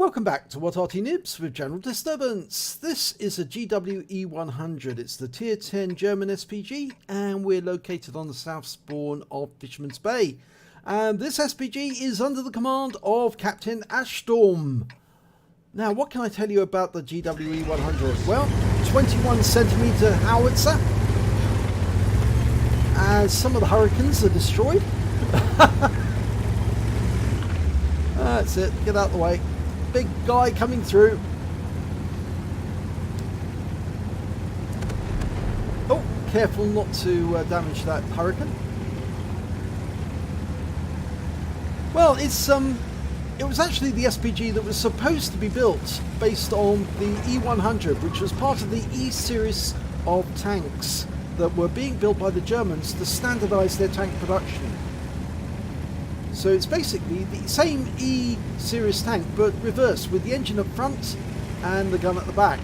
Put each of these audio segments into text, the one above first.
Welcome back to What Arty Nibs with General Disturbance. This is a GWE100. It's the Tier 10 German SPG, and we're located on the south spawn of Fisherman's Bay. And this SPG is under the command of Captain Ashstorm. Now, what can I tell you about the GWE100? Well, 21cm howitzer, as some of the Hurricanes are destroyed. That's it, get out of the way. Big guy coming through. Oh, careful not to damage that Hurricane. Well, it was actually the SPG that was supposed to be built based on the E100, which was part of the E series of tanks that were being built by the Germans to standardize their tank production. So it's basically the same E series tank, but reversed, with the engine up front and the gun at the back.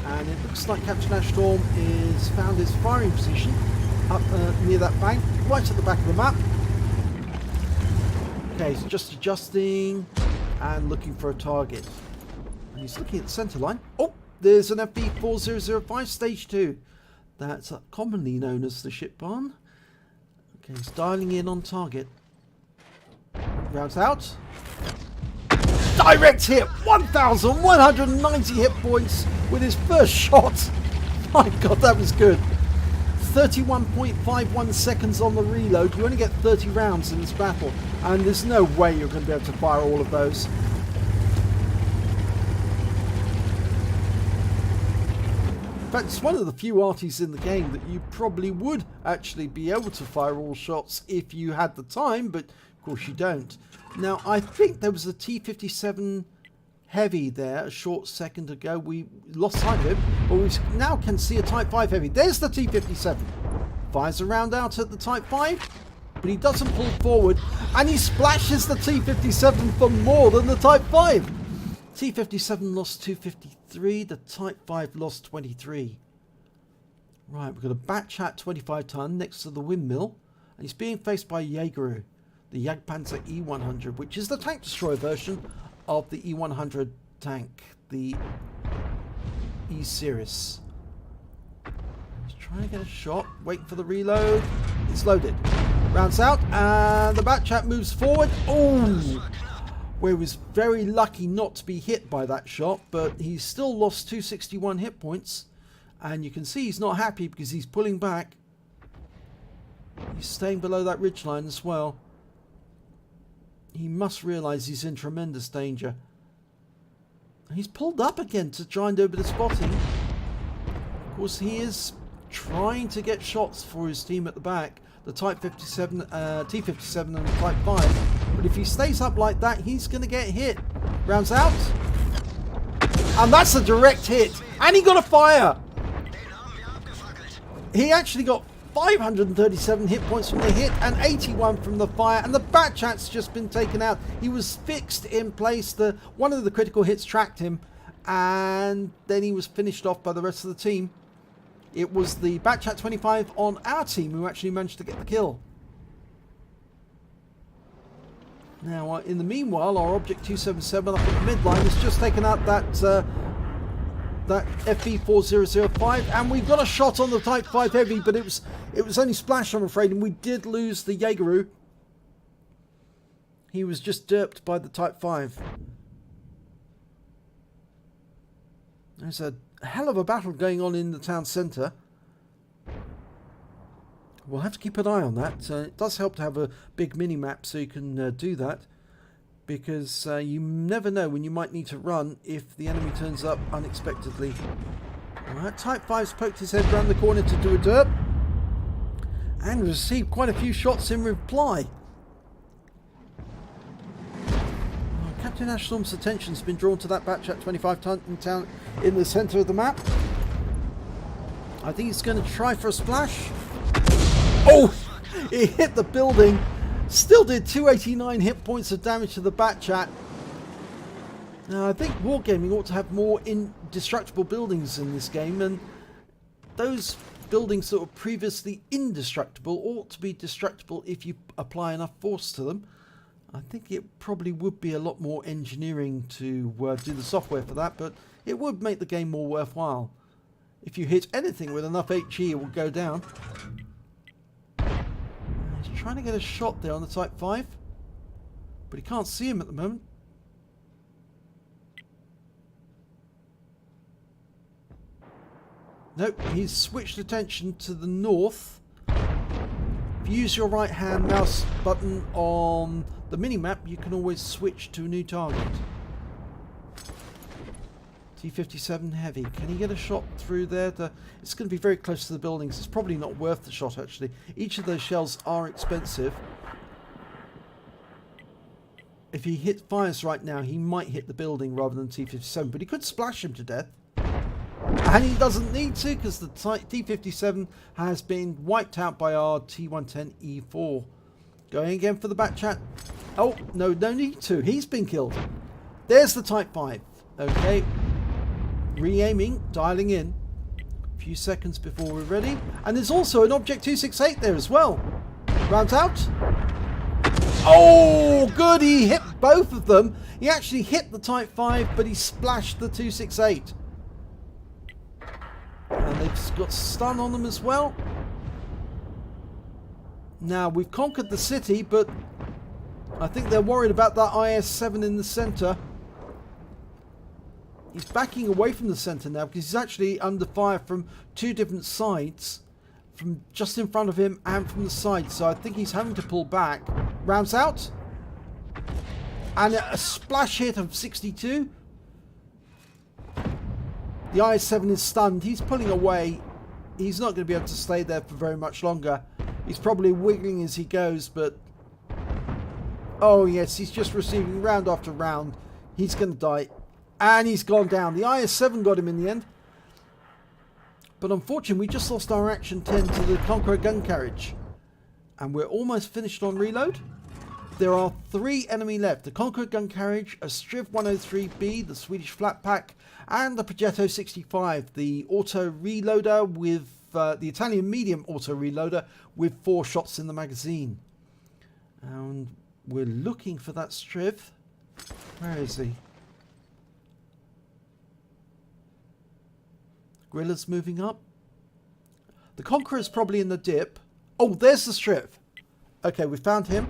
And it looks like Captain Ashstorm is found his firing position up near that bank, right at the back of the map. Okay, he's just adjusting and looking for a target. And he's looking at the centre line. Oh, there's an FB4005 Stage 2. That's commonly known as the ship barn. Okay, he's dialing in on target. Rounds out. Direct hit! 1,190 hit points with his first shot. My god, that was good. 31.51 seconds on the reload. You only get 30 rounds in this battle, and there's no way you're going to be able to fire all of those. In fact, it's one of the few arties in the game that you probably would actually be able to fire all shots if you had the time, but of course you don't. Now, I think there was a T-57 Heavy there a short second ago. We lost sight of him, but we now can see a Type 5 Heavy. There's the T-57. Fires a round out at the Type 5, but he doesn't pull forward, and he splashes the T-57 for more than the Type 5. T-57 lost 253, the Type 5 lost 23. Right, we've got a Batchat 25 ton next to the windmill, and he's being faced by Jaeger, the Jagdpanzer E100, which is the tank destroyer version of the E100 tank, the E series. He's trying to get a shot, waiting for the reload. It's loaded. Rounds out, and the Batchat moves forward. Oh! Where he was very lucky not to be hit by that shot, but he's still lost 261 hit points. And you can see he's not happy because he's pulling back. He's staying below that ridgeline as well. He must realise he's in tremendous danger. He's pulled up again to try and do a bit of spotting. Of course, he is trying to get shots for his team at the back. The Type 57, T-57 and the Type 5. But if he stays up like that, he's going to get hit. Rounds out. And that's a direct hit. And he got a fire. He actually got 537 hit points from the hit and 81 from the fire, and the Batchat's just been taken out. He was fixed in place. One of the critical hits tracked him, and then he was finished off by the rest of the team. It was the Batchat 25 on our team who actually managed to get the kill. Now, in the meanwhile, our Object 277 up at the midline has just taken out that FB4005, and we've got a shot on the Type 5 Heavy, but it was only splash, I'm afraid, and we did lose the Jaeger. He was just derped by the Type 5. There's a hell of a battle going on in the town centre. We'll have to keep an eye on that. It does help to have a big mini-map so you can do that, because you never know when you might need to run if the enemy turns up unexpectedly. Alright, Type 5's poked his head around the corner to do a derp, and received quite a few shots in reply. Captain Ashstorm's attention's been drawn to that Batchat 25 ton in the centre of the map. I think he's going to try for a splash. Oh! He hit the building. Still did 289 hit points of damage to the Batchat. Now, I think Wargaming ought to have more indestructible buildings in this game, and those buildings that were previously indestructible ought to be destructible if you apply enough force to them. I think it probably would be a lot more engineering to do the software for that, but it would make the game more worthwhile. If you hit anything with enough HE, it will go down. He's trying to get a shot there on the Type 5, but he can't see him at the moment. Nope, he's switched attention to the north. If you use your right hand mouse button on the mini-map, you can always switch to a new target. T-57 heavy. Can he get a shot through there? It's going to be very close to the buildings. It's probably not worth the shot, actually. Each of those shells are expensive. If he fires right now, he might hit the building rather than T-57, but he could splash him to death. And he doesn't need to, because the T-57 has been wiped out by our T-110E4. Going again for the back chat. Oh, no need to. He's been killed. There's the Type 5. Okay. Re-aiming, dialing in. A few seconds before we're ready. And there's also an Object 268 there as well. Rounds out. Oh, good. He hit both of them. He actually hit the Type 5, but he splashed the 268. And they've got stun on them as well. Now, we've conquered the city, but I think they're worried about that IS-7 in the centre. He's backing away from the centre now because he's actually under fire from two different sides. From just in front of him and from the side. So I think he's having to pull back. Rounds out. And a splash hit of 62. The IS-7 is stunned. He's pulling away. He's not going to be able to stay there for very much longer. He's probably wiggling as he goes, but... Oh yes, he's just receiving round after round. He's going to die. And he's gone down. The IS-7 got him in the end. But unfortunately, we just lost our Action 10 to the Conqueror gun carriage. And we're almost finished on reload. There are 3 enemy left. The Conqueror gun carriage, a Striv 103B, the Swedish flat pack, and the Progetto 65, the auto reloader with the Italian medium auto reloader with 4 shots in the magazine. And we're looking for that Striv. Where is he? Guerrilla's moving up. The Conqueror's probably in the dip. Oh, there's the Striv. Okay, we found him.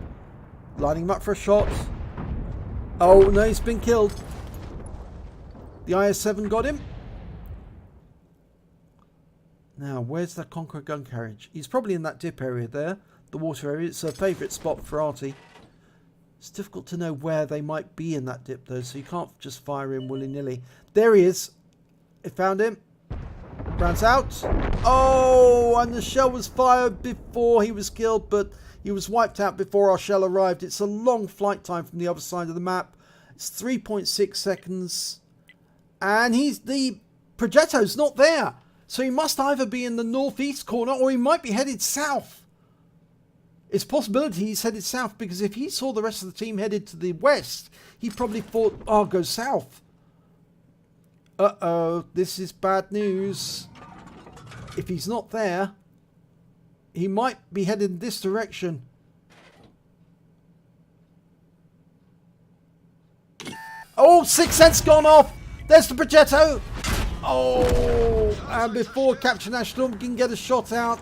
Lining him up for a shot. Oh, no, he's been killed. The IS-7 got him. Now, where's that Conqueror gun carriage? He's probably in that dip area there. The water area. It's a favourite spot for Artie. It's difficult to know where they might be in that dip, though, so you can't just fire him willy-nilly. There he is. I found him. Rounds out. Oh, and the shell was fired before he was killed, but he was wiped out before our shell arrived. It's a long flight time from the other side of the map. It's 3.6 seconds. And the Progetto's not there. So he must either be in the northeast corner or he might be headed south. It's a possibility he's headed south, because if he saw the rest of the team headed to the west, he probably thought, oh, go south. Uh-oh, this is bad news. If he's not there, he might be headed in this direction. Oh, 6 cents gone off. There's the Progetto. Oh, and before Captain Ashton can get a shot out,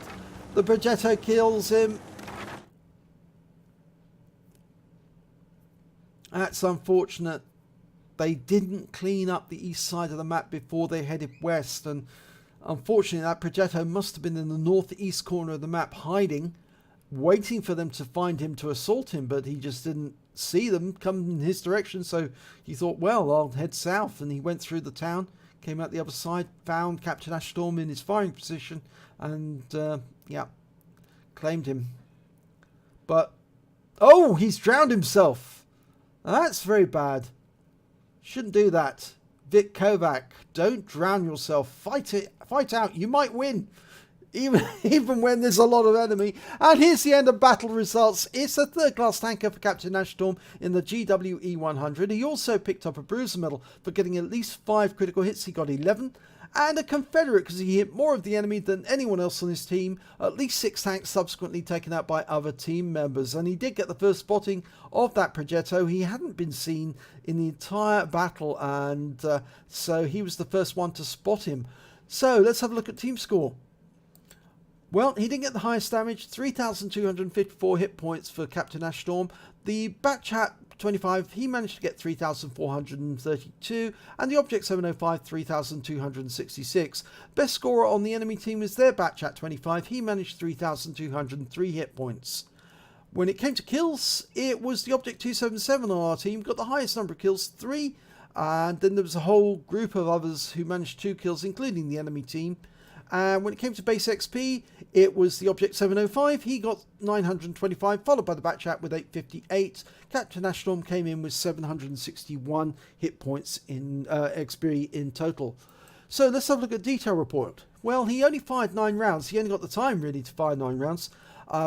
the Progetto kills him. That's unfortunate. They didn't clean up the east side of the map before they headed west, and unfortunately that Progetto must have been in the northeast corner of the map, hiding, waiting for them to find him to assault him, but he just didn't see them come in his direction, so he thought, well, I'll head south, and he went through the town, came out the other side, found Captain Ashstorm in his firing position, and yeah, claimed him. But oh, he's drowned himself. That's very bad. Shouldn't do that. Vic Kovac, don't drown yourself. Fight it. Fight out. You might win. Even when there's a lot of enemy. And here's the end of battle results. It's a third-class tanker for Captain Ashstorm in the GWE100. He also picked up a bruiser medal for getting at least 5 critical hits. He got 11. and a Confederate because he hit more of the enemy than anyone else on his team. At least 6 tanks subsequently taken out by other team members, and he did get the first spotting of that Progetto. He hadn't been seen in the entire battle, and so he was the first one to spot him. So let's have a look at team score. Well, he didn't get the highest damage, 3,254 hit points for Captain Ashstorm. The Batchat 25, he managed to get 3,432, and the Object 705, 3,266. Best scorer on the enemy team is their Batchat 25, he managed 3,203 hit points. When it came to kills, it was the Object 277 on our team, got the highest number of kills, 3, and then there was a whole group of others who managed 2 kills, including the enemy team. And when it came to base XP, it was the Object 705. He got 925, followed by the Batchat with 858. Captain Ashstorm came in with 761 hit points in XP in total. So let's have a look at detail report. Well, he only fired 9 rounds. He only got the time really to fire 9 rounds.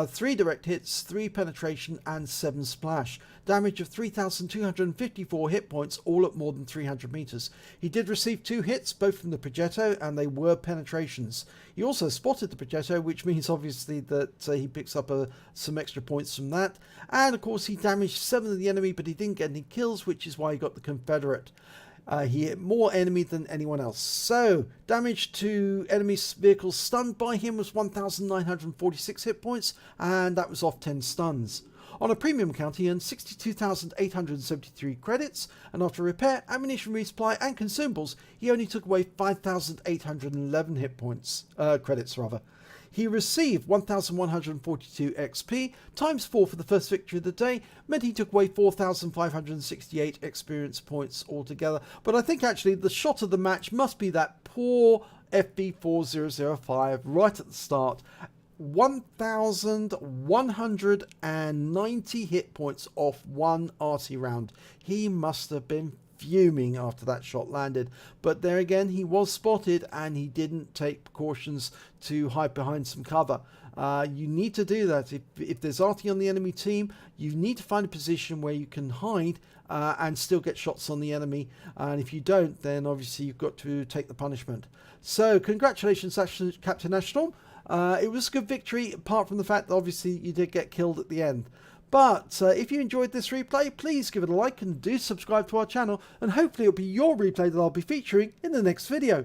3 direct hits, 3 penetration, and 7 splash. Damage of 3,254 hit points, all at more than 300 meters. He did receive 2 hits, both from the Progetto, and they were penetrations. He also spotted the Progetto, which means obviously that he picks up some extra points from that. And of course he damaged 7 of the enemy, but he didn't get any kills, which is why he got the Confederate. He hit more enemy than anyone else. So, damage to enemy vehicles stunned by him was 1,946 hit points, and that was off 10 stuns. On a premium account, he earned 62,873 credits, and after repair, ammunition resupply, and consumables, he only took away 5,811 hit points, credits rather. He received 1,142 XP, times 4 for the first victory of the day, meant he took away 4,568 experience points altogether. But I think actually the shot of the match must be that poor FB4005 right at the start. 1,190 hit points off 1 arty round. He must have been fuming after that shot landed, but there again he was spotted and he didn't take precautions to hide behind some cover. You need to do that. If there's arty on the enemy team, you need to find a position where you can hide and still get shots on the enemy, and if you don't, then obviously you've got to take the punishment. So congratulations Captain Ashstorm. It was a good victory, apart from the fact that obviously you did get killed at the end. But if you enjoyed this replay, please give it a like and do subscribe to our channel, and hopefully it'll be your replay that I'll be featuring in the next video.